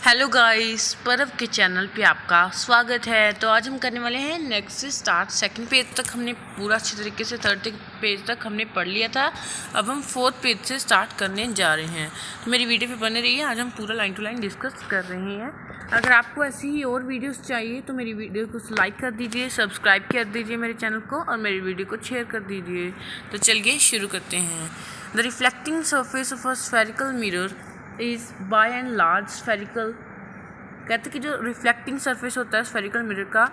Hello guys, परब के channel पे आपका स्वागत है। तो आज हम करने वाले हैं नेक्स्ट से स्टार्ट। सेकंड पेज तक हमने पूरा अच्छी तरीके से थर्ड पेज तक हमने पढ़ लिया था। अब हम फोर्थ पेज से स्टार्ट करने जा रहे हैं। तो मेरी वीडियो पे बने रहिए। आज हम पूरा लाइन टू लाइन डिस्कस कर रहे हैं। अगर आपको ऐसी ही और वीडियोस चाहिए तो मेरी वीडियो को लाइक कर दीजिए, सब्सक्राइब कर दीजिए मेरे चैनल को और मेरी वीडियो को शेयर कर दीजिए। तो चलिए शुरू करते हैं। The reflecting surface of a spherical mirror is by and large spherical. कहते हैं कि जो रिफ्लेक्टिंग सरफेस होता है स्फेरिकल मिरर का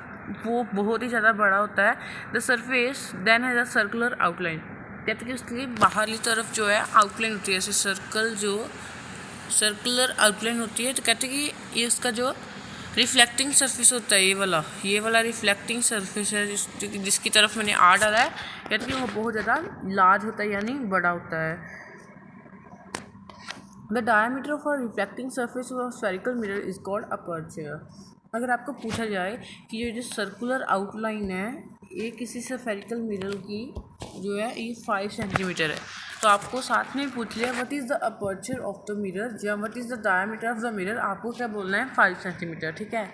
वो बहुत ही ज़्यादा बड़ा होता है। The surface then has a circular outline. कहते हैं कि उसकी बाहरली तरफ जो है आउटलाइन होती है, ऐसे सर्कल जो सर्कुलर आउटलाइन होती है। तो कहते हैं कि ये उसका जो रिफ्लेक्टिंग सरफेस होता है ये वाला रिफ्लेक्टिंग सरफेस है जिसकी तरफ मैंने आर डाला है। कहते हैं कि वो बहुत ज़्यादा लार्ज होता है यानी बड़ा होता है। The diameter of a reflecting surface of spherical mirror is called aperture. अगर आपको पूछा जाए कि ये जो सर्कुलर आउटलाइन है ये किसी स्फेरिकल मिरर की जो है ये 5 सेंटीमीटर है, तो आपको साथ में पूछ लिया what is the aperture of the mirror या what is the diameter of the mirror, आपको क्या बोलना है 5 सेंटीमीटर। ठीक है,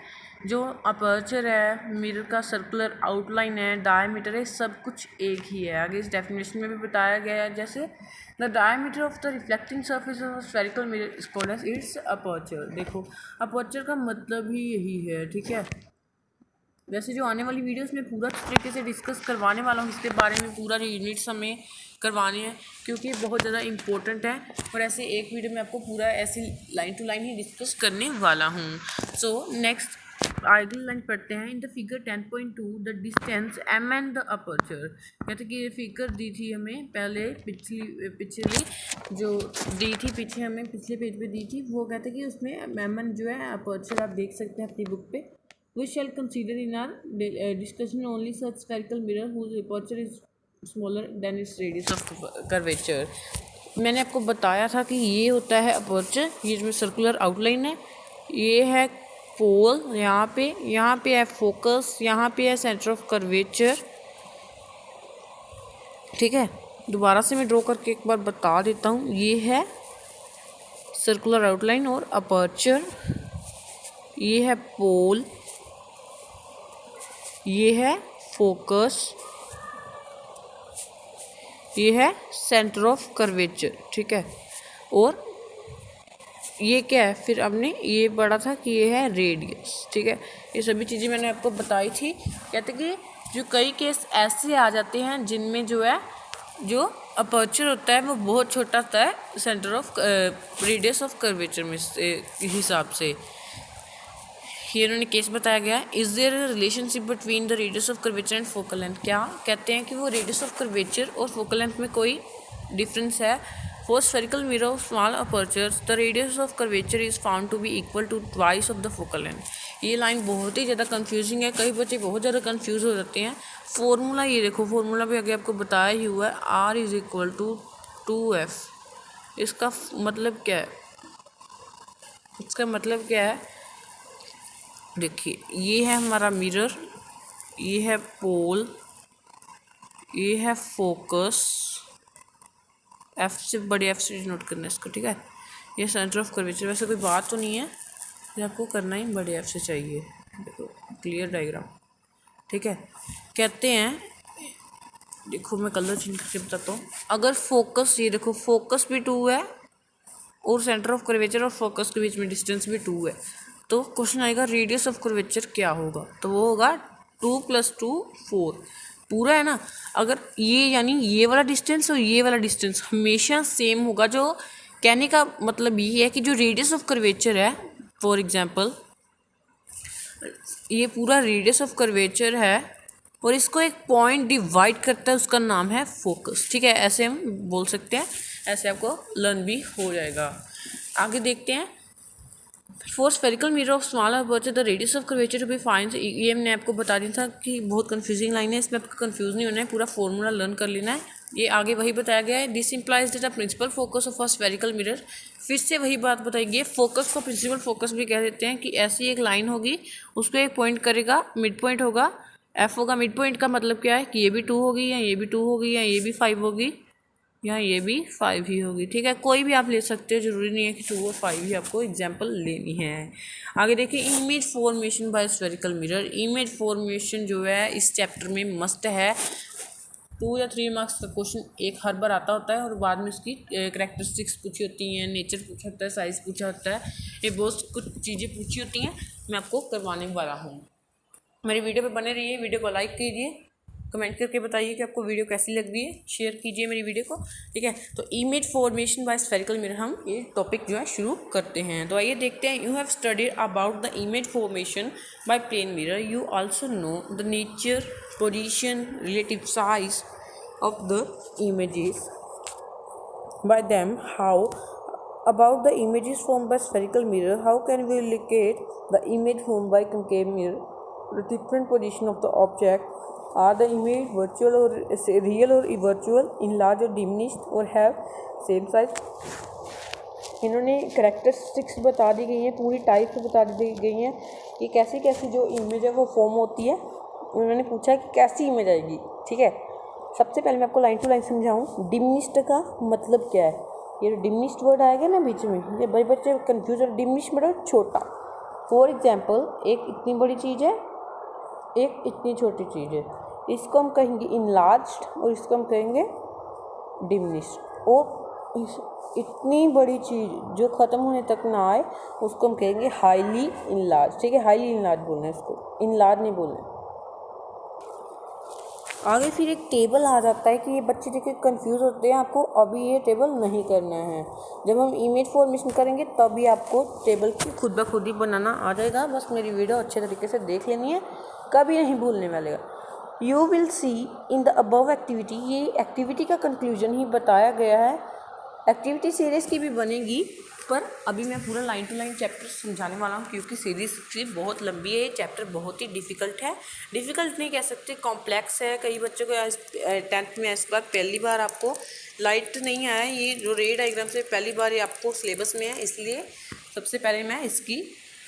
जो अपर्चर है, मिरर का सर्कुलर आउटलाइन है, डायमीटर है, सब कुछ एक ही है। आगे इस डेफिनेशन में भी बताया गया है जैसे the diameter of the reflecting surface of spherical mirror is called as its aperture. देखो अपर्चर का मतलब ही यही है। ठीक है, वैसे जो आने वाली वीडियोस में पूरा तरीके से डिस्कस करवाने वाला हूँ, इसके बारे में पूरा यूनिट्स हमें करवाने हैं क्योंकि बहुत ज़्यादा इंपॉर्टेंट है। और ऐसे एक वीडियो में आपको पूरा ऐसी लाइन टू लाइन ही डिस्कस करने वाला हूँ। सो नेक्स्ट अगली लाइन पढ़ते हैं। In the figure 10.2 the distance M and the aperture. कहते कि ये फिगर दी थी हमें पहले पिछली जो दी थी पीछे हमें पिछले पेज पे दी थी, वो कहते कि उसमें एम एन जो है अपर्चर आप देख सकते हैं अपनी बुक पे। We shall consider in our discussion only such spherical mirror whose aperture is smaller than its radius of curvature। मैंने आपको बताया था कि ये होता है अपर्चर, ये जो सर्कुलर आउटलाइन है, ये है पोल, यहाँ पे है फोकस, यहाँ पे है सेंटर ऑफ कर्वेचर। ठीक है, दोबारा से मैं ड्रॉ करके एक बार बता देता हूँ। ये है सर्कुलर आउटलाइन और अपर्चर, ये है पोल, ये है फोकस, ये है सेंटर ऑफ कर्वेचर। ठीक है, और ये क्या है फिर हमने ये पढ़ा था कि ये है रेडियस। ठीक है, ये सभी चीज़ें मैंने आपको बताई थी। कहते कि जो कई केस ऐसे आ जाते हैं जिनमें जो है जो अपर्चर होता है वो बहुत छोटा होता है centre of radius of curvature में हिसाब से। ये उन्होंने केस बताया गया। Is there a relationship between the radius of curvature and focal length. क्या कहते हैं कि वो रेडियस ऑफ कर्वेचर और फोकल लेंथ में कोई डिफरेंस है। For spherical mirror of small apertures the radius of curvature is found to be equal to twice of the focal length. ये लाइन बहुत ही ज़्यादा कंफ्यूजिंग है, कई बच्चे बहुत ज़्यादा कंफ्यूज हो जाते हैं। फॉर्मूला ये देखो, फॉर्मूला भी आगे आपको बताया ही हुआ है, are is equal to 2f। इसका मतलब क्या है, इसका मतलब क्या है, देखिए ये है हमारा मिरर, ये है पोल, ये है फोकस, एफ से बड़े एफ से नोट करना है इसको। ठीक है, ये सेंटर ऑफ कर्वेचर। वैसे कोई बात तो नहीं है, ये आपको करना ही बड़े एफ से चाहिए। देखो क्लियर डायग्राम। ठीक है, कहते हैं, देखो मैं कलर चेंज करके बताता हूँ। अगर फोकस, ये देखो फोकस भी 2 है और सेंटर ऑफ कर्वेचर और फोकस के बीच में डिस्टेंस भी 2 है, तो क्वेश्चन आएगा रेडियस ऑफ कर्वेचर क्या होगा, तो वो होगा 2 + 2 4 पूरा है ना। अगर ये यानी ये वाला डिस्टेंस और ये वाला डिस्टेंस हमेशा सेम होगा, जो कहने का मतलब ये है कि जो रेडियस ऑफ कर्वेचर है, फॉर एग्जांपल ये पूरा रेडियस ऑफ कर्वेचर है और इसको एक पॉइंट डिवाइड करता है, उसका नाम है फोकस। ठीक है, ऐसे हम बोल सकते हैं, ऐसे आपको लर्न भी हो जाएगा। आगे देखते हैं। For spherical mirror of small aperture the radius of curvature to be find. ये मैंने आपको बता दिया था कि बहुत कंफ्यूजिंग लाइन है, इसमें आपको कंफ्यूज नहीं होना है, पूरा फॉर्मूला लर्न कर लेना है। ये आगे वही बताया गया है। This implies that the principal focus of a spherical mirror. फिर से वही बात बताएगी, फोकस को प्रिंसिपल फोकस भी कह देते हैं कि ऐसी एक लाइन होगी, उसको एक पॉइंट करेगा, मिड पॉइंट होगा, एफ होगा। मिड पॉइंट का मतलब क्या है कि ये भी 2 होगी या ये भी 2 होगी या ये भी 5 होगी, यहाँ ये भी 5 ही होगी, ठीक है। कोई भी आप ले सकते हो, ज़रूरी नहीं है कि 2 और 5 ही आपको एग्जाम्पल लेनी है। आगे देखिए, image formation bye spherical mirror. Image formation जो है इस चैप्टर में मस्ट है। 2 या 3 मार्क्स का क्वेश्चन एक हर बार आता होता है और बाद में उसकी करेक्टरिस्टिक्स पूछी होती हैं, नेचर पूछा होता है, साइज़ पूछा होता है, ये बहुत कुछ चीज़ें पूछी होती हैं, मैं आपको करवाने वाला हूँ। मेरी वीडियो पे बने रहिए, वीडियो को लाइक कीजिए, कमेंट करके बताइए कि आपको वीडियो कैसी लग रही है, शेयर कीजिए मेरी वीडियो को, ठीक है। तो image formation bye spherical mirror हम ये टॉपिक जो है शुरू करते हैं। तो आइए देखते हैं। You have studied about the image formation by plane mirror. You also know the nature, position, relative size of the images by them. How about the images formed by spherical mirror? How can we locate the image formed by concave mirror? The different position of the object. Are the image virtual or real or virtual, enlarged or diminished, or have same size? इन्होंने characteristics बता दी गई हैं, पूरी types बता दी गई हैं कि कैसी कैसी जो इमेज है वो फॉर्म होती है। उन्होंने पूछा कि कैसी इमेज आएगी, ठीक है। सबसे पहले मैं आपको लाइन टू लाइन समझाऊँ। डिमिनिश्ड का मतलब क्या है। ये जो डिमिनिश्ड वर्ड आएगा ना बीच में, ये बड़े बच्चे कन्फ्यूज है। डिमिनिश्ड मतलब छोटा। फॉर एग्जाम्पल, एक इतनी बड़ी चीज़ है, एक इतनी छोटी चीज़ है, इसको हम कहेंगे इनलार्ज्ड और इसको हम कहेंगे डिमिनिश्ड। और इतनी बड़ी चीज़ जो ख़त्म होने तक ना आए उसको हम कहेंगे हाईली इनलार्ज, ठीक है। हाईली इनलार्ज बोलना है इसको, इनलार्ज नहीं बोलना है। आगे फिर एक टेबल आ जाता है कि ये बच्चे देखिए कंफ्यूज होते हैं, आपको अभी ये टेबल नहीं करना है। जब हम इमेज फॉर्मेशन करेंगे तभी आपको टेबल की खुद ब खुद ही बनाना आ जाएगा। बस मेरी वीडियो अच्छे तरीके से देख लेनी है, कभी नहीं भूलने वाले। You will see in the above activity. ये एक्टिविटी का कंक्लूजन ही बताया गया है। एक्टिविटी सीरीज़ की भी बनेगी, पर अभी मैं पूरा लाइन टू लाइन चैप्टर समझाने वाला हूँ क्योंकि सीरीज़ बहुत लंबी है। ये चैप्टर बहुत ही डिफ़िकल्ट है, डिफ़िकल्ट नहीं कह सकते, कॉम्प्लेक्स है। कई बच्चों को 10th में इस बार पहली बार आपको लाइट नहीं आया। ये जो रे डायग्राम से पहली बार ये आपको सिलेबस में है, इसलिए सबसे पहले मैं इसकी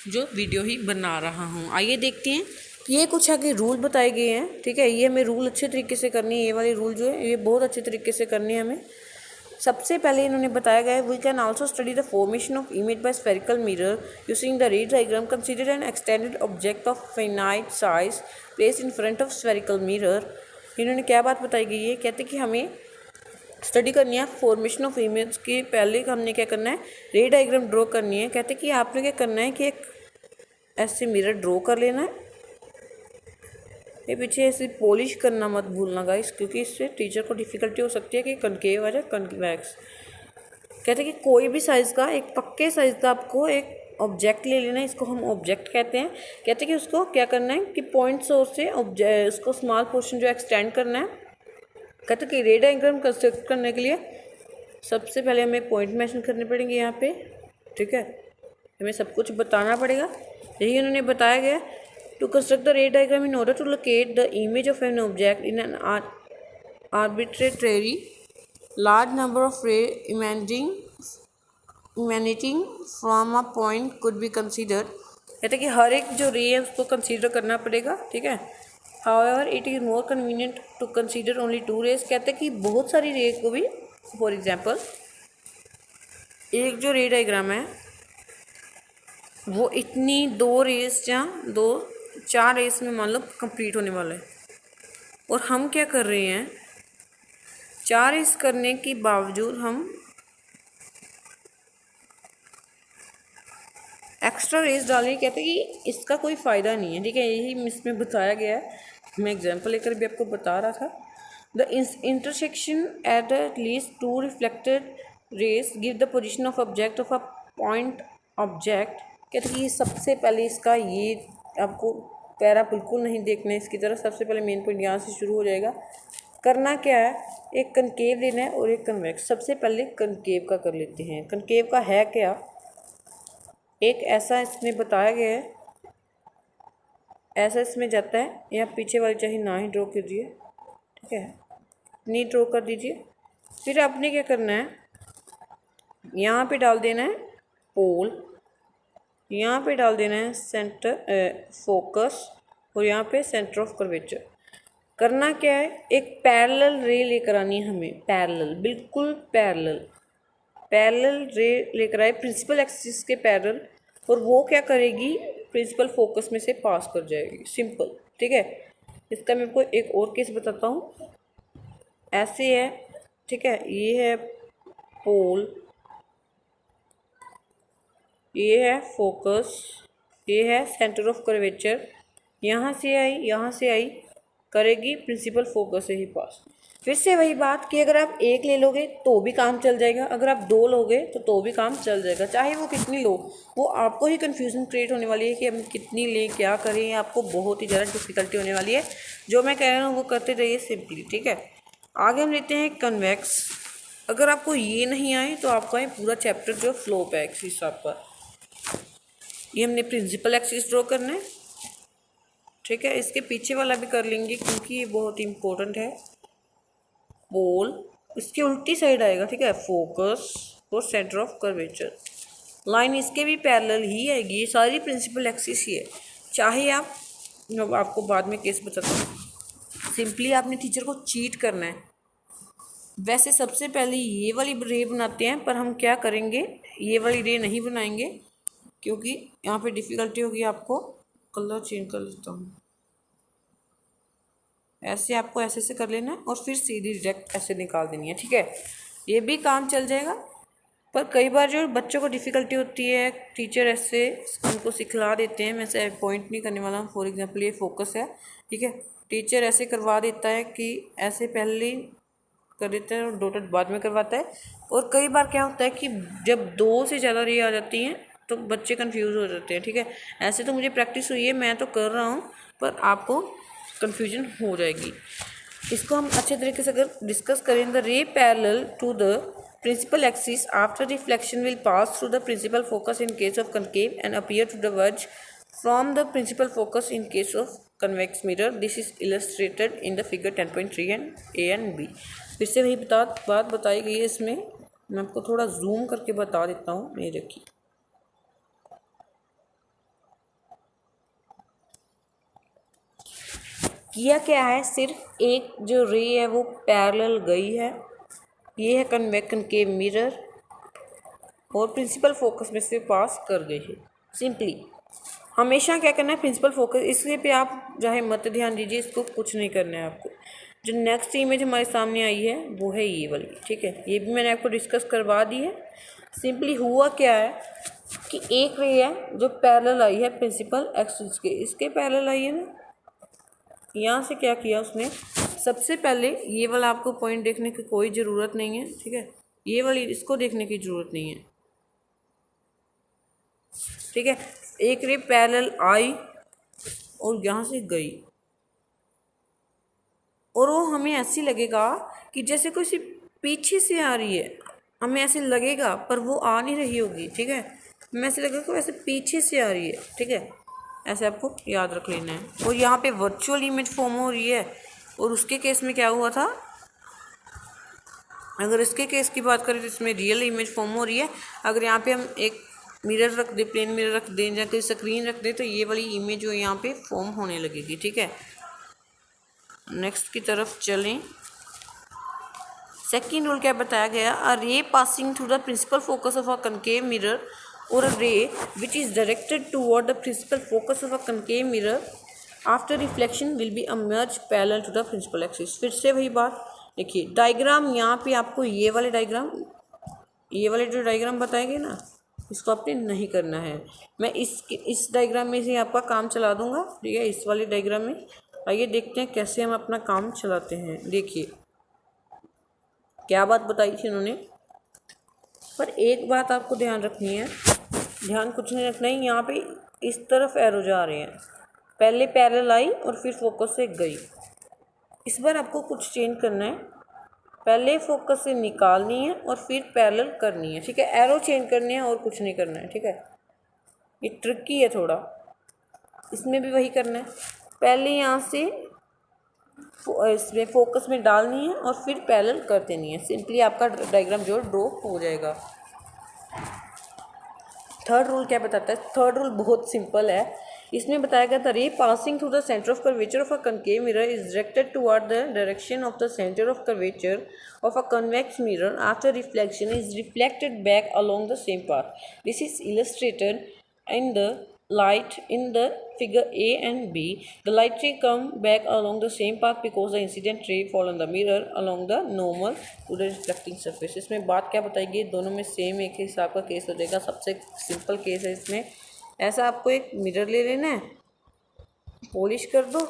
जो वीडियो ही बना रहा हूँ। आइए देखते हैं। ये कुछ आगे रूल बताए गए हैं, ठीक है। ये हमें रूल अच्छे तरीके से करनी है। ये वाले रूल जो है ये बहुत अच्छे तरीके से करनी है हमें। सबसे पहले इन्होंने बताया गया है, we can also study the formation of image by spherical mirror using the ray diagram. Consider an extended object of finite size place in front of spherical mirror. इन्होंने क्या बात बताई गई है, कहते कि हमें स्टडी करनी है फॉर्मेशन ऑफ इमेज के पहले हमने क्या करना है, रे डायग्राम ड्रॉ करनी है। कहते कि आपने क्या करना है कि एक ऐसे मिरर ड्रॉ कर लेना है। ये पीछे ऐसे पॉलिश करना मत भूलना गाइस, क्योंकि इससे टीचर को डिफ़िकल्टी हो सकती है कि कनकेव आ जाए कन्वेक्स। कहते हैं कि कोई भी साइज़ का, एक पक्के साइज़ का आपको एक ऑब्जेक्ट ले लेना है, इसको हम ऑब्जेक्ट कहते हैं। कहते हैं कि उसको क्या करना है कि पॉइंट सोर्स से उसको स्मॉल पोर्शन जो एक्सटेंड करना है। कहते हैं कि रे डायग्राम कंस्ट्रक्ट करने के लिए सबसे पहले हमें पॉइंट मेंशन करने पड़ेंगे यहाँ पे, ठीक है। हमें सब कुछ बताना पड़ेगा, यही उन्होंने बताया गया। To construct the ray diagram in order to locate the image of an object in an arbitrary large number of ray emanating from a point could be considered। कहते हैं कि हर एक जो रे है उसको कंसीडर करना पड़ेगा, ठीक है। However, it is more convenient to consider only 2 rays। कहते हैं कि बहुत सारी रे को भी, फॉर एग्जाम्पल एक जो रे डायग्राम है वो इतनी 2 रेस या 4 रेस में मान लो कंप्लीट होने वाला है, और हम क्या कर रहे हैं, 4 रेस करने के बावजूद हम एक्स्ट्रा रेस डाल रहे। कहते हैं कि इसका कोई फ़ायदा नहीं है, ठीक है। यही इसमें बताया गया है, मैं एग्जांपल लेकर भी आपको बता रहा था। The intersection at least 2 reflected rays give the position of object of a point object. कहते हैं कि सबसे पहले इसका ये आपको पैरा बिल्कुल नहीं देखना है इसकी तरफ। सबसे पहले मेन पॉइंट यहाँ से शुरू हो जाएगा। करना क्या है, एक कनकेव लेना है और एक कन्वेक्स। सबसे पहले कनकेव का कर लेते हैं। कनकेव का है क्या, एक ऐसा इसमें बताया गया है, ऐसा इसमें जाता है, या पीछे वाली चाहे ना ही ड्रॉ कीजिए, ठीक है, नहीं ड्रॉ कर दीजिए। फिर आपने क्या करना है, यहाँ पे डाल देना है पोल, यहाँ पे डाल देना है सेंटर फोकस, और यहाँ पे सेंटर ऑफ कर्वेचर। करना क्या है, एक पैरेलल रे लेकर आनी है हमें, पैरेलल, बिल्कुल पैरेलल, पैरेलल रे लेकर आए प्रिंसिपल एक्सिस के पैरेलल, और वो क्या करेगी, प्रिंसिपल फोकस में से पास कर जाएगी, सिंपल, ठीक है। इसका मैं आपको एक और केस बताता हूँ। ऐसे है, ठीक है, ये है पोल, ये है फोकस, ये है सेंटर ऑफ कर्वेचर, यहाँ से आई, यहाँ से आई, करेगी प्रिंसिपल फोकस से ही पास। फिर से वही बात कि अगर आप एक ले लोगे तो भी काम चल जाएगा, अगर आप दो लोगे तो भी काम चल जाएगा, चाहे वो कितनी लो, वो आपको ही कन्फ्यूजन क्रिएट होने वाली है कि हम कितनी लें, क्या करें, आपको बहुत ही ज़्यादा डिफिकल्टी होने वाली है। जो मैं कह रहा हूँ वो करते रहिए सिंपली, ठीक है। आगे हम लेते हैं कन्वेक्स। अगर आपको ये नहीं आए तो आपका ये पूरा चैप्टर जो फ्लोप है एक्सिस आपका, ये हमने प्रिंसिपल एक्सिस ड्रॉ करना है, ठीक है। इसके पीछे वाला भी कर लेंगे क्योंकि ये बहुत इंपॉर्टेंट है। पोल, इसके उल्टी साइड आएगा, ठीक है, फोकस और सेंटर ऑफ कर्वेचर। लाइन इसके भी पैरेलल ही आएगी, ये सारी प्रिंसिपल एक्सिस ही है। चाहे आप, जब आपको बाद में केस बताता हूँ, सिंपली आपने टीचर को चीट करना है। वैसे सबसे पहले ये वाली रे बनाते हैं, पर हम क्या करेंगे, ये वाली रे नहीं बनाएंगे क्योंकि यहाँ पे डिफ़िकल्टी होगी। आपको कलर चेंज कर लेता हूँ, ऐसे आपको ऐसे से कर लेना है और फिर सीधी डायरेक्ट ऐसे निकाल देनी है, ठीक है। ये भी काम चल जाएगा, पर कई बार जो बच्चों को डिफ़िकल्टी होती है, टीचर ऐसे उनको सिखला देते हैं, मैं से पॉइंट नहीं करने वाला हूँ। फॉर एग्जांपल ये फोकस है, ठीक है, टीचर ऐसे करवा देता है कि ऐसे पहले कर देता है और डॉटेड बाद में करवाता है। और कई बार क्या होता है कि जब दो से ज़्यादा रे आ जाती हैं तो बच्चे कंफ्यूज हो जाते हैं, ठीक है। ऐसे तो मुझे प्रैक्टिस हुई है, मैं तो कर रहा हूँ, पर आपको कंफ्यूजन हो जाएगी। इसको हम अच्छे तरीके से अगर डिस्कस करें, the ray parallel to the principal axis after reflection will pass through the principal focus in case of concave and appear to diverge from the principal focus in case of convex mirror. This is illustrated in the figure 10.3 and A and B. फिर से वही बात बताई गई है इसमें, मैं आपको थोड़ा जूम करके बता देता हूँ। ये देखिए, किया क्या है, सिर्फ एक जो रे है वो पैरेलल गई है, ये है कनकेव मिरर, और प्रिंसिपल फोकस में से पास कर गई है। सिंपली हमेशा क्या करना है, प्रिंसिपल फोकस, इसके पे आप चाहे मत ध्यान दीजिए, इसको कुछ नहीं करना है आपको। जो नेक्स्ट इमेज हमारे सामने आई है वो है ये वाली, ठीक है, ये भी मैंने आपको डिस्कस करवा दी है। सिंपली हुआ क्या है कि एक रे है जो पैरेलल आई है प्रिंसिपल एक्सिस के, इसके पैरेलल आई है ना। यहाँ से क्या किया उसने, सबसे पहले ये वाला आपको पॉइंट देखने की कोई ज़रूरत नहीं है, ठीक है, ये वाली इसको देखने की ज़रूरत नहीं है, ठीक है। एक रे पैरेलल आई और यहाँ से गई, और वो हमें ऐसी लगेगा कि जैसे कोई सी पीछे से आ रही है, हमें ऐसे लगेगा, पर वो आ नहीं रही होगी, ठीक है, हमें ऐसे लगेगा कि वैसे पीछे से आ रही है, ठीक है। ऐसे आपको याद रख लेना है। और यहाँ पे वर्चुअल इमेज फॉर्म हो रही है, और उसके केस में क्या हुआ था, अगर इसके केस की बात करें तो इसमें रियल इमेज फॉर्म हो रही है। अगर यहाँ पे हम एक मिरर रख दे, प्लेन मिरर रख दें या कोई स्क्रीन रख दे, तो ये वाली इमेज जो यहाँ पे फॉर्म होने लगेगी, ठीक है। नेक्स्ट की तरफ चलें। सेकेंड रूल क्या बताया गया, a ray passing through the principal focus of a concave mirror और a ray which is directed toward the principal focus of a concave mirror after reflection will be emerge parallel to the principal axis. फिर से वही बात, देखिए diagram यहाँ पे आपको ये वाले जो डायग्राम बताएंगे ना, इसको आपने नहीं करना है। मैं इस डायग्राम में से आपका काम चला दूंगा, ठीक है, इस वाले डायग्राम में। आइए देखते हैं कैसे हम अपना काम चलाते हैं। देखिए क्या बात बताई थी उन्होंने, पर एक बात आपको ध्यान रखनी है, ध्यान कुछ नहीं रखना है, यहाँ पे इस तरफ एरो जा रहे हैं, पहले पैरेलल आई और फिर फोकस से गई। इस बार आपको कुछ चेंज करना है, पहले फोकस से निकालनी है और फिर पैरेलल करनी है, ठीक है, एरो चेंज करनी है और कुछ नहीं करना है, ठीक है। ये ट्रिकी है थोड़ा, इसमें भी वही करना है, पहले यहाँ से इसमें फोकस में डालनी है और फिर पैरेलल कर देनी है। सिंपली आपका डायग्राम जो ड्रॉ हो जाएगा। थर्ड रूल क्या बताता है? थर्ड रूल बहुत सिंपल है। इसमें बताया गया था रे passing through the centre of curvature of a concave mirror is directed toward the direction of the centre of curvature of a convex mirror after reflection is reflected back along the same path. This is illustrated in the light in the figure A and B. The light ray come back along the same path because the incident ray fall on the mirror along the normal to the reflecting surface. इसमें बात क्या बताएगी? दोनों में same एक ही हिसाब का case हो जाएगा। सबसे सिंपल केस है इसमें। ऐसा आपको एक मिरर ले लेना है, पॉलिश कर दो,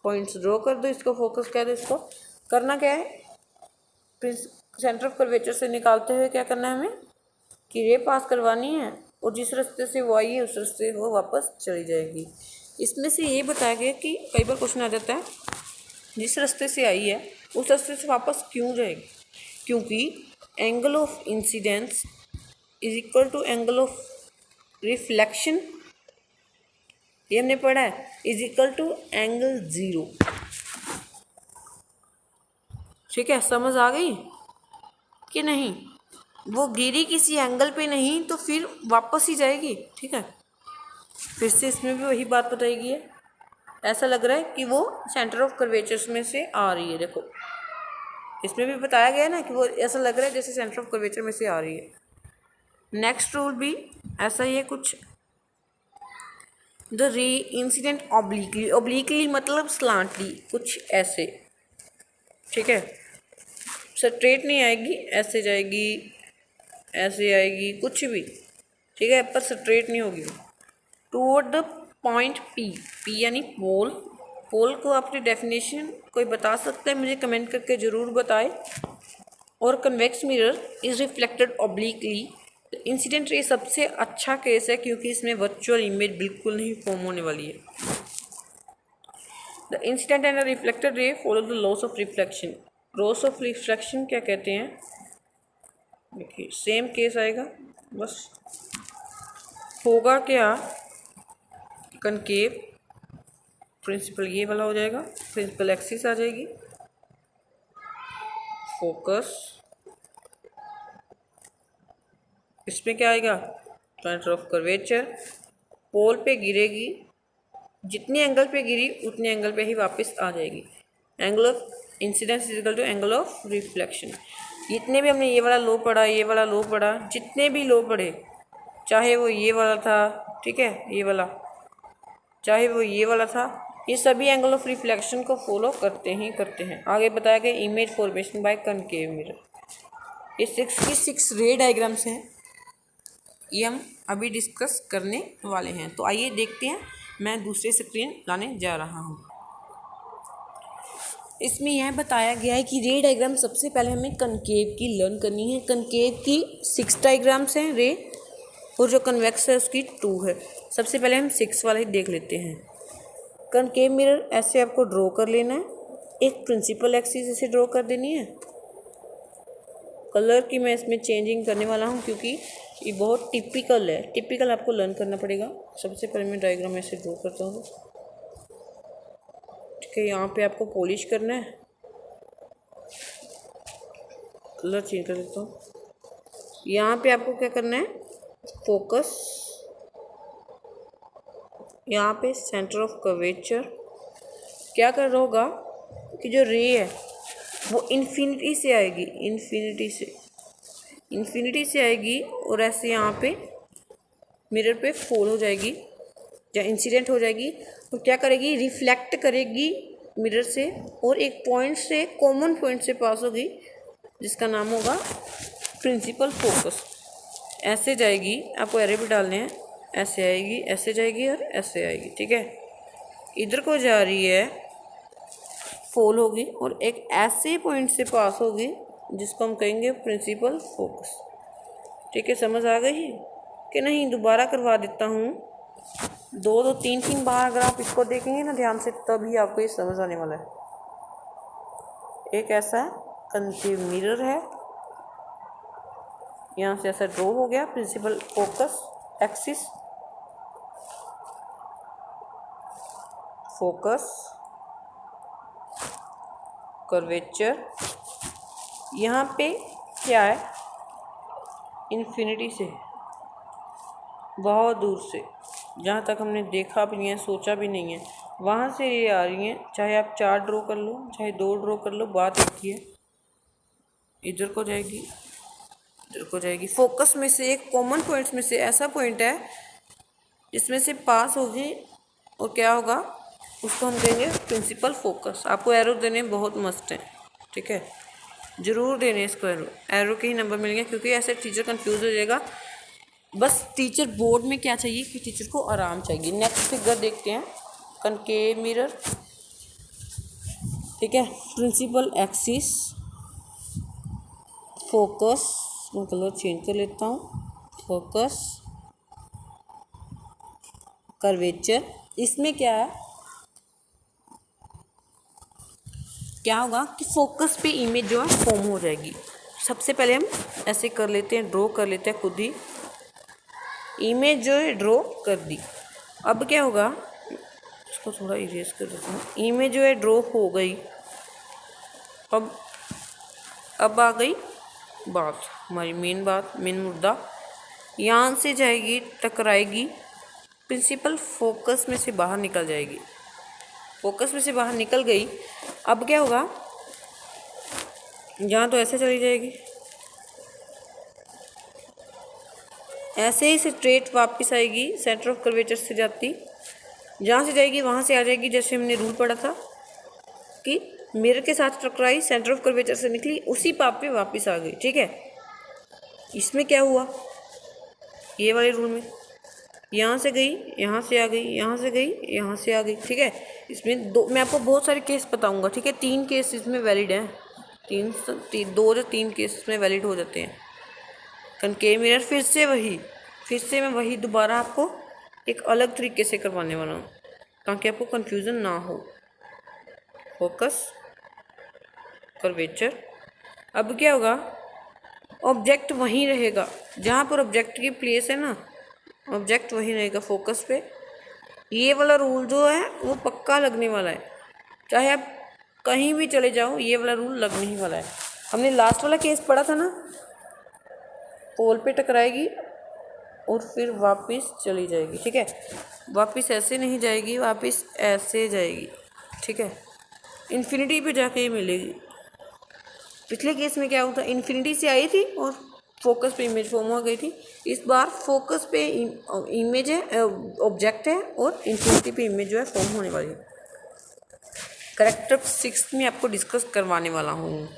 पॉइंट्स ड्रॉ कर दो, इसको फोकस कर दो। इसको करना क्या है? सेंटर ऑफ कर्वेचर से निकालते हुए क्या करना है हमें कि रे पास करवानी है और जिस रास्ते से वो आई है उस रास्ते वो वापस चली जाएगी। इसमें से ये बताया गया कि कई बार क्वेश्चन आ जाता है जिस रास्ते से आई है उस रास्ते से वापस क्यों जाएगी? क्योंकि angle of incidence is equal to angle of reflection, ये हमने पढ़ा है, इज इक्वल टू एंगल 0। ठीक है, समझ आ गई कि नहीं? वो गिरी किसी एंगल पे नहीं तो फिर वापस ही जाएगी। ठीक है, फिर से इसमें भी वही बात बताएगी है। ऐसा लग रहा है कि वो सेंटर ऑफ कर्वेचर्स में से आ रही है। देखो इसमें भी बताया गया ना कि वो ऐसा लग रहा है जैसे सेंटर ऑफ कर्वेचर में से आ रही है। नेक्स्ट रूल भी ऐसा ही है कुछ। The ray incident obliquely, obliquely मतलब स्लांटली, कुछ ऐसे। ठीक है, स्ट्रेट नहीं आएगी, ऐसे जाएगी, ऐसे आएगी, कुछ भी। ठीक है, पर स्ट्रेट नहीं होगी। Toward the point P, P यानी पोल। पोल को अपनी डेफिनेशन कोई बता सकता है? मुझे कमेंट करके ज़रूर बताए। और convex mirror is reflected obliquely. Incident ray सबसे अच्छा केस है क्योंकि इसमें वर्चुअल इमेज बिल्कुल नहीं फॉर्म होने वाली है। The incident and reflected ray follow the loss of reflection. Loss of reflection क्या कहते हैं? देखिए सेम केस आएगा, बस होगा क्या, कनकेव प्रिंसिपल ये वाला हो जाएगा, प्रिंसिपल एक्सिस आ जाएगी, फोकस, इसमें क्या आएगा, सेंटर ऑफ कर्वेचर, पोल पे गिरेगी, जितने एंगल पे गिरी उतने एंगल पे ही वापस आ जाएगी। Angle of incidence is equal to angle of reflection. जितने भी हमने ये वाला लो पढ़ा, ये वाला लो पढ़ा, जितने भी लो पढ़े, चाहे वो ये वाला था, ठीक है, ये वाला, चाहे वो ये वाला था, ये सभी एंगल ऑफ रिफ्लेक्शन को फॉलो करते ही करते हैं। आगे बताया गया image formation bye concave mirror. ये 66 रे डायग्राम्स हैं, ये हम अभी डिस्कस करने वाले हैं। तो आइए देखते हैं, मैं दूसरे स्क्रीन लाने जा रहा हूँ। इसमें यह बताया गया है कि रे डायग्राम सबसे पहले हमें कनकेव की लर्न करनी है। कनकेव की 6 डायग्राम्स हैं रे, और जो कन्वेक्स है उसकी 2 है। सबसे पहले हम 6 वाले देख लेते हैं। कनकेव मिरर ऐसे आपको ड्रॉ कर लेना है, एक प्रिंसिपल एक्सिस ऐसे ड्रॉ कर देनी है। कलर की मैं इसमें चेंजिंग करने वाला हूँ क्योंकि ये बहुत टिपिकल है, टिपिकल आपको लर्न करना पड़ेगा। सबसे पहले मैं डायग्राम ऐसे ड्रॉ करता हूँ। ठीक है, यहाँ पे आपको पॉलिश करना है, कलर चेंज कर देता हूँ। यहाँ पे आपको क्या करना है, फोकस, यहाँ पे सेंटर ऑफ कर्वेचर। क्या कर रहा होगा कि जो रे है वो इन्फिनिटी से आएगी, इन्फिनिटी से आएगी और ऐसे यहाँ पे मिरर पे फॉल हो जाएगी या इंसिडेंट हो जाएगी। और क्या करेगी, रिफ्लेक्ट करेगी मिरर से और एक पॉइंट से, कॉमन पॉइंट से पास होगी जिसका नाम होगा प्रिंसिपल फोकस। ऐसे जाएगी, आपको एरे भी डालने हैं, ऐसे आएगी, ऐसे जाएगी और ऐसे आएगी। ठीक है, इधर को जा रही है, फॉल होगी और एक ऐसे पॉइंट से पास होगी जिसको हम कहेंगे प्रिंसिपल फोकस। ठीक है, समझ आ गई कि नहीं? दोबारा करवा देता हूँ, 2-3 बार अगर आप इसको देखेंगे ना ध्यान से, तभी आपको ये समझ आने वाला है। एक ऐसा कनकेव मिरर है, यहाँ से ऐसा ड्रॉ हो गया principal focus axis, focus, curvature. यहाँ पे क्या है, इन्फिनिटी से बहुत दूर से, जहाँ तक हमने देखा भी नहीं है, सोचा भी नहीं है, वहाँ से ये आ रही हैं। चाहे आप 4 ड्रॉ कर लो, चाहे 2 ड्रॉ कर लो, बात एक ही है। इधर को जाएगी, इधर को जाएगी। फोकस में से एक कॉमन पॉइंट्स में से ऐसा पॉइंट है जिसमें से पास होगी और क्या होगा, उसको हम देंगे प्रिंसिपल फोकस। आपको एरो देने बहुत मस्त है, ठीक है, ज़रूर देने इसको एरो। एरो के ही नंबर मिलेंगे, क्योंकि ऐसे टीचर कंफ्यूज हो जाएगा। बस टीचर बोर्ड में क्या चाहिए कि टीचर को आराम चाहिए। नेक्स्ट फिगर देखते हैं, कनकेव मिरर, ठीक है, प्रिंसिपल एक्सिस, फोकस, मैं कलर चेंज कर लेता हूँ, फोकस, कर्वेचर। इसमें क्या है, क्या होगा कि फोकस पे इमेज जो है फॉर्म हो जाएगी। सबसे पहले हम ऐसे कर लेते हैं, ड्रॉ कर लेते हैं खुद ही। इमेज जो है ड्रॉ कर दी। अब क्या होगा, इसको थोड़ा इरेज कर देता हूँ। इमेज जो है ड्रॉ हो गई। अब आ गई बात, हमारी मेन बात, मेन मुद्दा। यहाँ से जाएगी, टकराएगी, प्रिंसिपल फोकस में से बाहर निकल जाएगी। फोकस में से बाहर निकल गई। अब क्या होगा, यहाँ तो ऐसे चली जाएगी, ऐसे ही स्ट्रेट वापस आएगी, सेंटर ऑफ कर्वेचर से जाती, जहाँ से जाएगी वहाँ से आ जाएगी। जैसे हमने रूल पढ़ा था कि मिरर के साथ टकराई, सेंटर ऑफ कर्वेचर से निकली, उसी पाथ पे वापस आ गई, ठीक है। इसमें क्या हुआ, ये वाले रूल में यहाँ से गई, यहाँ से आ गई, यहाँ से गई, यहाँ से आ गई, ठीक है। इसमें दो, मैं आपको बहुत सारे केस बताऊंगा, ठीक है। 3 केस इसमें वैलिड हैं, 2 या 3 केस इसमें वैलिड हो जाते हैं। कनकेव मिरर फिर से मैं वही दोबारा आपको एक अलग तरीके से करवाने वाला हूँ, ताकि आपको कन्फ्यूज़न ना हो। Focus, curvature. अब क्या होगा, ऑब्जेक्ट वहीं रहेगा जहाँ पर ऑब्जेक्ट की प्लेस है ना, ऑब्जेक्ट वहीं रहेगा फोकस पे। ये वाला रूल जो है वो पक्का लगने वाला है, चाहे आप कहीं भी चले जाओ, ये वाला रूल लगने ही वाला है। हमने लास्ट वाला केस पढ़ा था ना, पोल पे टकराएगी और फिर वापस चली जाएगी, ठीक है। वापस ऐसे नहीं जाएगी, वापस ऐसे जाएगी, ठीक है। इन्फिनिटी पे जाके ही मिलेगी। पिछले केस में क्या होता, इन्फिनिटी से आई थी और फोकस पे इमेज फॉर्म हो गई थी। इस बार फोकस पे इमेज है, ऑब्जेक्ट है, और इन्फिनिटी पे इमेज जो है फॉर्म होने वाली है। करेक्टर 6 में आपको डिस्कस करवाने वाला हूँ।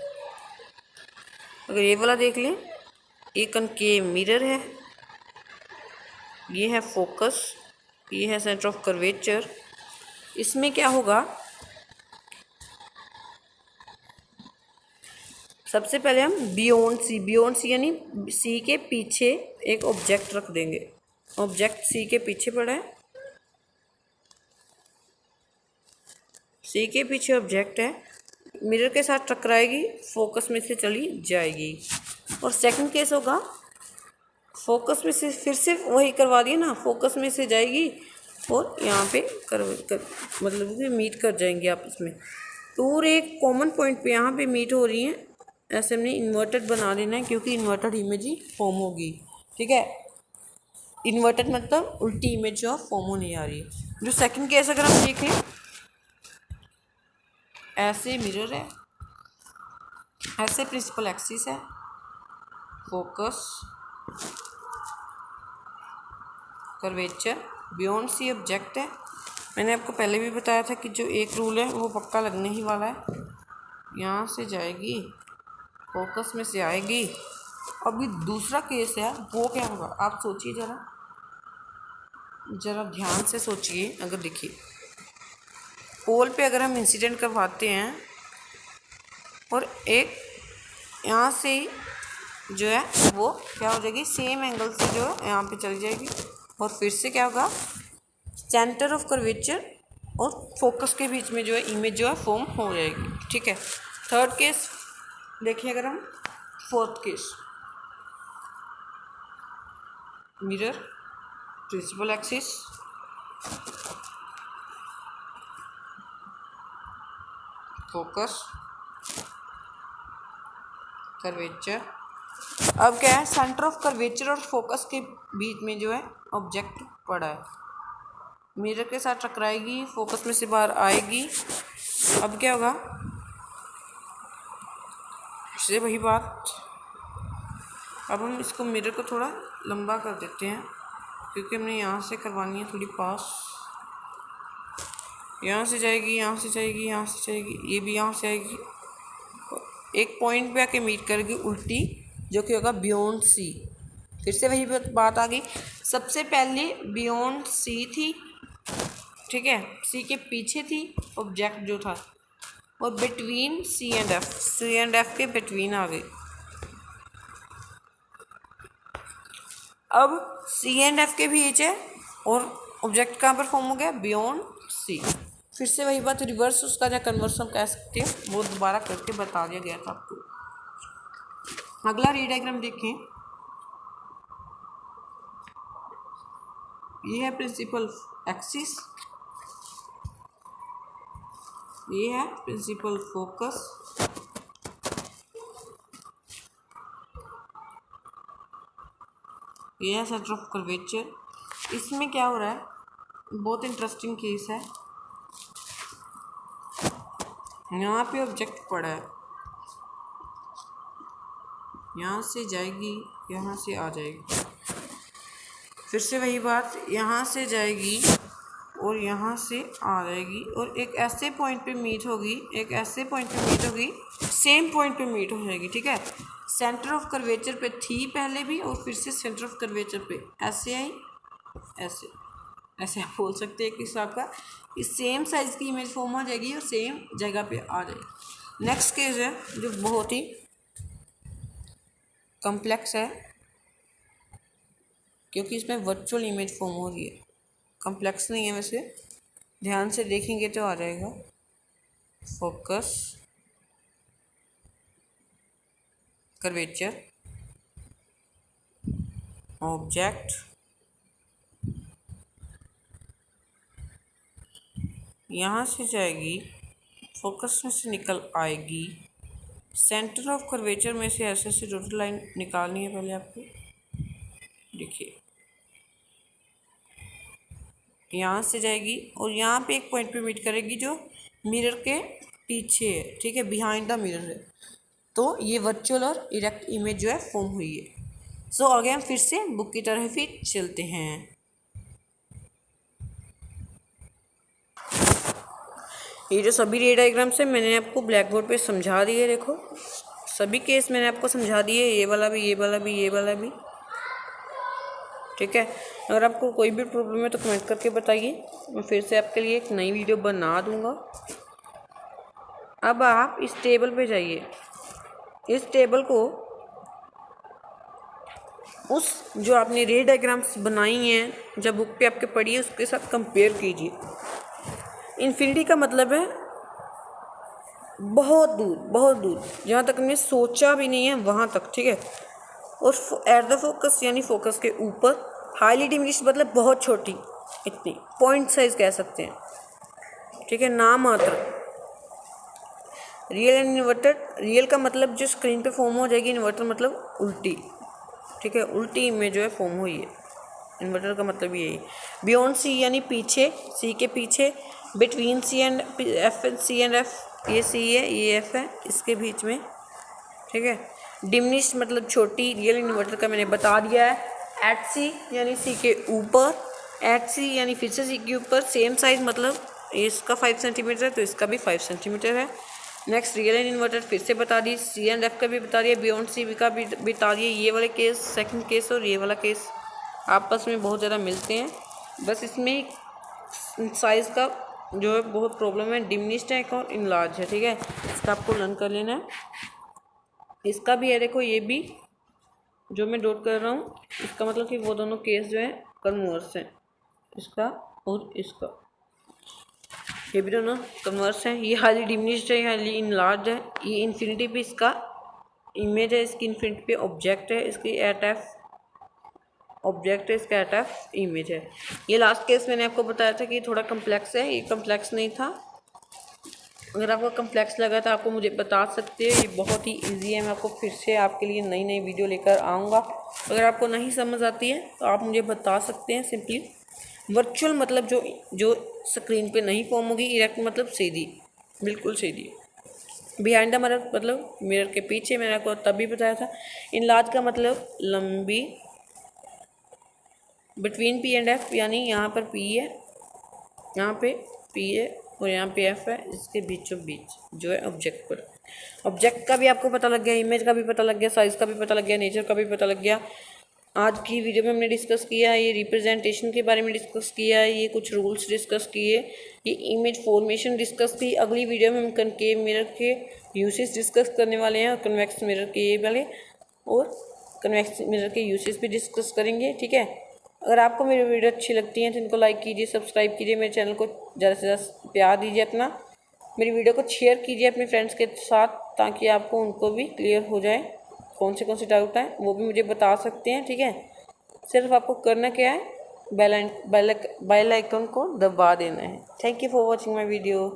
अगर ये वाला देख लें, ये कनकेव मिरर है, ये है फोकस, ये है सेंटर ऑफ कर्वेचर। इसमें क्या होगा, सबसे पहले हम बियॉन्ड सी यानी सी के पीछे एक ऑब्जेक्ट रख देंगे। ऑब्जेक्ट सी के पीछे पड़ा है, सी के पीछे ऑब्जेक्ट है, मिरर के साथ टकराएगी, फोकस में से चली जाएगी। और सेकंड केस होगा, फोकस में से फिर से वही करवा दिया ना, फोकस में से जाएगी और यहाँ पे मतलब कि मीट कर जाएंगे आपस में। पूरे एक कॉमन पॉइंट पे यहाँ पे मीट हो रही हैं। ऐसे हमने इन्वर्टेड बना देना है, क्योंकि इन्वर्टेड इमेज ही फॉर्म होगी, ठीक है। इन्वर्टेड मतलब उल्टी इमेज जो फॉर्म होने आ रही है। जो सेकंड केस अगर हम देखें, ऐसे मिरर है, ऐसे प्रिंसिपल एक्सिस है, focus, curvature, beyond C object है। मैंने आपको पहले भी बताया था कि जो एक रूल है वो पक्का लगने ही वाला है। यहाँ से जाएगी, फोकस में से आएगी। अभी दूसरा केस है, वो क्या होगा आप सोचिए, ज़रा ध्यान से सोचिए। अगर देखिए, पोल पे अगर हम इंसिडेंट करवाते हैं और एक यहाँ से जो है वो क्या हो जाएगी, सेम एंगल से जो है यहाँ पे चली जाएगी, और फिर से क्या होगा, सेंटर ऑफ कर्वेचर और फोकस के बीच में जो है इमेज जो है फॉर्म हो जाएगी, ठीक है। थर्ड केस देखिए, अगर हम fourth case, mirror, principal axis, focus, curvature, अब क्या है, सेंटर ऑफ कर्वेचर और फोकस के बीच में जो है ऑब्जेक्ट पड़ा है, मिरर के साथ टकराएगी, फोकस में से बाहर आएगी। अब क्या होगा, इससे वही बात। अब हम इसको मिरर को थोड़ा लंबा कर देते हैं, क्योंकि हमने यहाँ से करवानी है थोड़ी पास। यहाँ से जाएगी, यहाँ से जाएगी, यहाँ से जाएगी, ये भी यहाँ से आएगी, एक पॉइंट पे आके मीट करेगी उल्टी, जो कि होगा बियॉन्ड सी। फिर से वही बात आ गई, सबसे पहले बियॉन्ड सी थी, ठीक है, सी के पीछे थी ऑब्जेक्ट जो था, और between C and F, C and F के बिटवीन आ गई। अब सी एंड एफ के बीच है और ऑब्जेक्ट कहाँ पर फॉर्म हो गया, बियॉन्ड सी। फिर से वही बात, रिवर्स उसका या कन्वर्स हम कह सकते हैं, वो दोबारा करके बता दिया गया था आपको। अगला रे डायग्राम देखें, ये है प्रिंसिपल एक्सिस, ये है प्रिंसिपल फोकस, ये है सेंटर ऑफ कर्वेचर। इसमें क्या हो रहा है, बहुत इंटरेस्टिंग केस है। यहाँ पे ऑब्जेक्ट पड़ा है, यहाँ से जाएगी, यहाँ से आ जाएगी, फिर से वही बात, यहाँ से जाएगी और यहाँ से आ जाएगी, और एक ऐसे पॉइंट पे मीट होगी, एक ऐसे पॉइंट पे मीट होगी, सेम पॉइंट पे मीट हो जाएगी, ठीक है। सेंटर ऑफ कर्वेचर पे थी पहले भी, और फिर से सेंटर ऑफ कर्वेचर पे ऐसे आई, ऐसे ऐसे आप बोल सकते हैं कि हिसाब का इस सेम साइज़ की इमेज फॉर्म हो जाएगी और सेम जगह पे आ जाएगी। नेक्स्ट केस है जो बहुत ही कॉम्प्लेक्स है, क्योंकि इसमें वर्चुअल इमेज फॉर्म हो रही है। कॉम्प्लेक्स नहीं है वैसे, ध्यान से देखेंगे तो आ जाएगा। फोकस, कर्वेचर, ऑब्जेक्ट, यहाँ से जाएगी, फोकस में से निकल आएगी, सेंटर ऑफ कर्वेचर में से ऐसे ऐसे डॉटेड लाइन निकालनी है पहले आपको। देखिए, यहाँ से जाएगी और यहाँ पे एक पॉइंट पे मीट करेगी जो मिरर के पीछे है, ठीक है, बिहाइंड द मिरर है। तो ये वर्चुअल और इरेक्ट इमेज जो है फॉर्म हुई है। सो आगे हम फिर से बुक की तरफ ही चलते हैं। ये जो सभी रे डायग्राम्स है मैंने आपको ब्लैक बोर्ड पे समझा दिए, देखो सभी केस मैंने आपको समझा दिए, ये वाला भी, ये वाला भी, ये वाला भी, ठीक है। अगर आपको कोई भी प्रॉब्लम है तो कमेंट करके बताइए, मैं फिर से आपके लिए एक नई वीडियो बना दूंगा। अब आप इस टेबल पे जाइए, इस टेबल को उस जो आपने रे डायग्राम्स बनाई हैं जब बुक पे आपके पढ़ी है उसके साथ कंपेयर कीजिए। इन्फिनिटी का मतलब है बहुत दूर, जहाँ तक हमने सोचा भी नहीं है वहाँ तक, ठीक है। और एट द फोकस यानी फोकस के ऊपर, हाईली डिमिनिश्ड मतलब बहुत छोटी, इतनी पॉइंट साइज कह सकते हैं, ठीक है, नाम मात्र। रियल एंड इन्वर्टेड, रियल का मतलब जो स्क्रीन पे फॉर्म हो जाएगी, इन्वर्टर मतलब उल्टी, ठीक है, उल्टी इमेज जो है फॉर्म हुई है, इन्वर्टर का मतलब यही। बियॉन्ड सी यानी पीछे, सी के पीछे, between C and F, C and F, ये सी है, ये एफ है, इसके बीच में, ठीक है। डिमिनिश्ड मतलब छोटी, रियल इन्वर्टर का मैंने बता दिया है। एट सी यानी सी के ऊपर, एट सी यानी फिर से सी के ऊपर, सेम साइज मतलब इसका 5 सेंटीमीटर है तो इसका भी 5 सेंटीमीटर है। नेक्स्ट रियल एंड इन्वर्टर फिर से बता दी, सी एंड एफ का भी बता दिया, बियॉन्ड सी का भी बता दिया। ये वाले केस सेकंड केस और ये वाला केस आपस में बहुत ज़्यादा मिलते हैं, बस इसमें साइज़ का जो है बहुत प्रॉब्लम है, डिमिनिश्ड है और इनलार्ज है, ठीक है, इसका आपको लर्न कर लेना है। इसका भी है, देखो ये भी जो मैं डॉट कर रहा हूँ, इसका मतलब कि वो दोनों केस जो है कन्वर्स हैं, इसका और इसका, ये भी दोनों कन्वर्स हैं। ये हाईली डिमिनिश्ड है, हाईली इनलार्ज है। ये इन्फिनिटी पे इसका इमेज है, इसकी इन्फिनिटी पे ऑब्जेक्ट है, इसकी एट एफ ऑब्जेक्ट है, इसका एट एफ इमेज है। ये लास्ट केस मैंने आपको बताया था कि थोड़ा कम्प्लेक्स है, ये कम्प्लेक्स नहीं था, अगर आपको कम्प्लेक्स लगा तो आपको मुझे बता सकते हो, ये बहुत ही इजी है। मैं आपको फिर से आपके लिए नई नई वीडियो लेकर आऊँगा। अगर आपको नहीं समझ आती है तो आप मुझे बता सकते हैं सिंपली। वर्चुअल मतलब जो जो स्क्रीन पे नहीं फॉर्म होगी, इरेक्ट मतलब सीधी, बिल्कुल सीधी। बिहाइंड द मिरर मतलब मिरर के पीछे, मैंने आपको तभी बताया था। इनलार्ज का मतलब लंबी। बिटवीन पी एंड एफ यानी यहाँ पर पी है, यहाँ पे पी है और यहाँ पे एफ है, इसके बीचों बीच जो है ऑब्जेक्ट पर। ऑब्जेक्ट का भी आपको पता लग गया, इमेज का भी पता लग गया, साइज का भी पता लग गया, नेचर का भी पता लग गया। आज की वीडियो में हमने डिस्कस किया ये रिप्रेजेंटेशन के बारे में डिस्कस किया, ये कुछ रूल्स डिस्कस किए, ये इमेज फॉर्मेशन डिस्कस की। अगली वीडियो में हम कनकेव मिरर के यूसेज डिस्कस करने वाले हैं और कन्वेक्स मिरर के ये वाले, और कन्वेक्स मिरर के यूसेज भी डिस्कस करेंगे, ठीक है। अगर आपको मेरी वीडियो अच्छी लगती है तो इनको लाइक कीजिए, सब्सक्राइब कीजिए, मेरे चैनल को ज़्यादा से ज़्यादा प्यार दीजिए अपना। मेरी वीडियो को शेयर कीजिए अपने फ्रेंड्स के साथ, ताकि आपको उनको भी क्लियर हो जाए कौन से डाउट हैं, वो भी मुझे बता सकते हैं, ठीक है। सिर्फ आपको करना क्या है, बेल आइकन को दबा देना है। Thank you for watching my video.